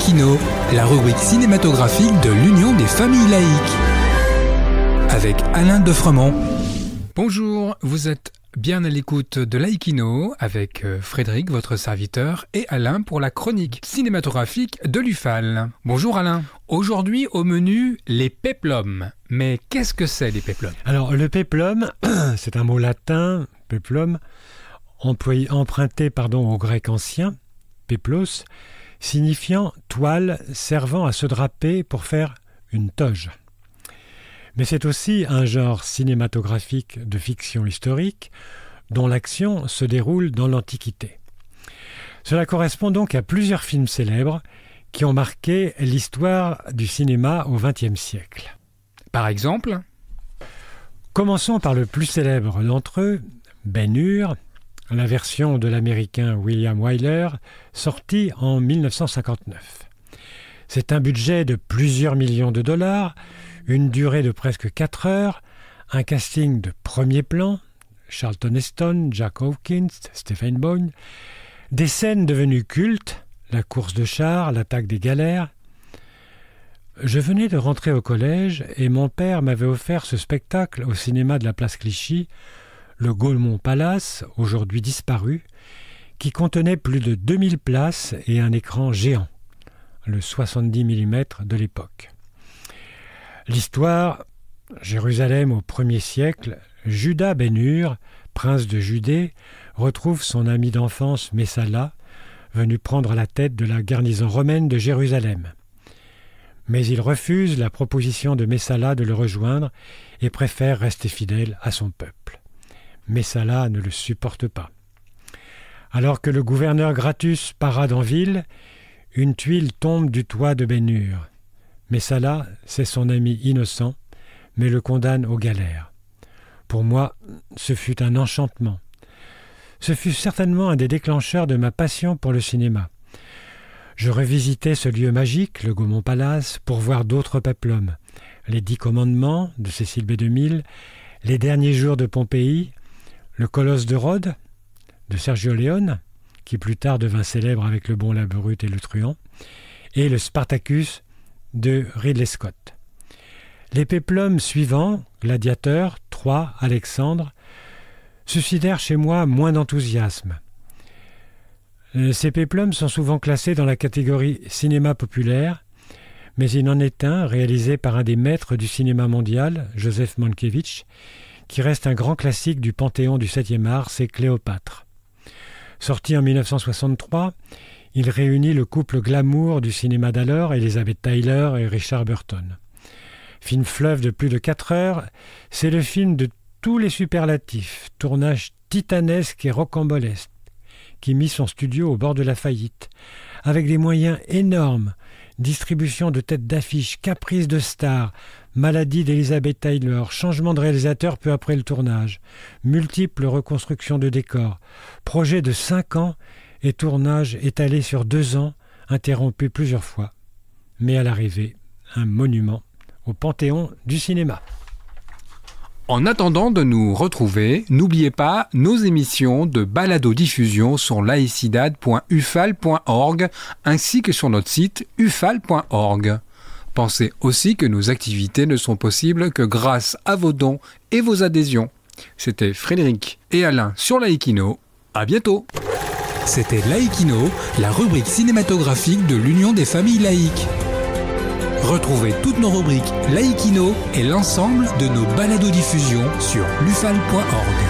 Laïkino, la rubrique cinématographique de l'Union des familles laïques. Avec Alain Defremont. Bonjour, vous êtes bien à l'écoute de Laïkino avec Frédéric, votre serviteur, et Alain pour la chronique cinématographique de l'UFAL. Bonjour Alain. Aujourd'hui au menu, les péplums. Mais qu'est-ce que c'est les péplums ? Alors le péplum, c'est un mot latin, péplum, emprunté au grec ancien, péplos, signifiant toile servant à se draper pour faire une toge. Mais c'est aussi un genre cinématographique de fiction historique dont l'action se déroule dans l'Antiquité. Cela correspond donc à plusieurs films célèbres qui ont marqué l'histoire du cinéma au XXe siècle. Par exemple ? Commençons par le plus célèbre d'entre eux, Ben-Hur, la version de l'américain William Wyler, sortie en 1959. C'est un budget de plusieurs millions de dollars, une durée de presque 4 heures, un casting de premier plan, Charlton Heston, Jack Hawkins, Stephen Boyne, des scènes devenues cultes, la course de chars, l'attaque des galères. Je venais de rentrer au collège et mon père m'avait offert ce spectacle au cinéma de la place Clichy, le Gaulmont Palace, aujourd'hui disparu, qui contenait plus de 2000 places et un écran géant, le 70 mm de l'époque. L'histoire, Jérusalem au 1er siècle, Juda Ben-Hur, prince de Judée, retrouve son ami d'enfance Messala, venu prendre la tête de la garnison romaine de Jérusalem. Mais il refuse la proposition de Messala de le rejoindre et préfère rester fidèle à son peuple. Messala ne le supporte pas. Alors que le gouverneur Gratus parade en ville, une tuile tombe du toit de Ben-Hur. Messala, c'est son ami innocent, mais le condamne aux galères. Pour moi, ce fut un enchantement. Ce fut certainement un des déclencheurs de ma passion pour le cinéma. Je revisitais ce lieu magique, le Gaulmont Palace, pour voir d'autres péplums. Les 10 commandements de Cécile B. 2000, Les derniers jours de Pompéi, Le Colosse de Rhodes de Sergio Leone, qui plus tard devint célèbre avec Le Bon, la Brute et le Truand, et le Spartacus de Ridley Scott. Les péplums suivants, Gladiateur, Troie, Alexandre, suscitèrent chez moi moins d'enthousiasme. Ces péplums sont souvent classés dans la catégorie cinéma populaire, mais il en est un réalisé par un des maîtres du cinéma mondial, Joseph Mankiewicz, qui reste un grand classique du panthéon du 7e art, c'est Cléopâtre. Sorti en 1963, il réunit le couple glamour du cinéma d'alors, Elizabeth Taylor et Richard Burton. Film fleuve de plus de 4 heures, c'est le film de tous les superlatifs, tournage titanesque et rocambolesque, qui mit son studio au bord de la faillite, avec des moyens énormes, distribution de têtes d'affiche, caprice de stars, maladie d'Elizabeth Taylor, changement de réalisateur peu après le tournage, multiples reconstructions de décors, projet de 5 ans et tournage étalé sur 2 ans, interrompu plusieurs fois. Mais à l'arrivée, un monument au panthéon du cinéma. En attendant de nous retrouver, n'oubliez pas nos émissions de balado-diffusion sur laicidad.ufal.org ainsi que sur notre site ufal.org. Pensez aussi que nos activités ne sont possibles que grâce à vos dons et vos adhésions. C'était Frédéric et Alain sur Laïkino. À bientôt. C'était Laïkino, la rubrique cinématographique de l'Union des familles laïques. Retrouvez toutes nos rubriques Laïkino et l'ensemble de nos balados-diffusions sur lufal.org.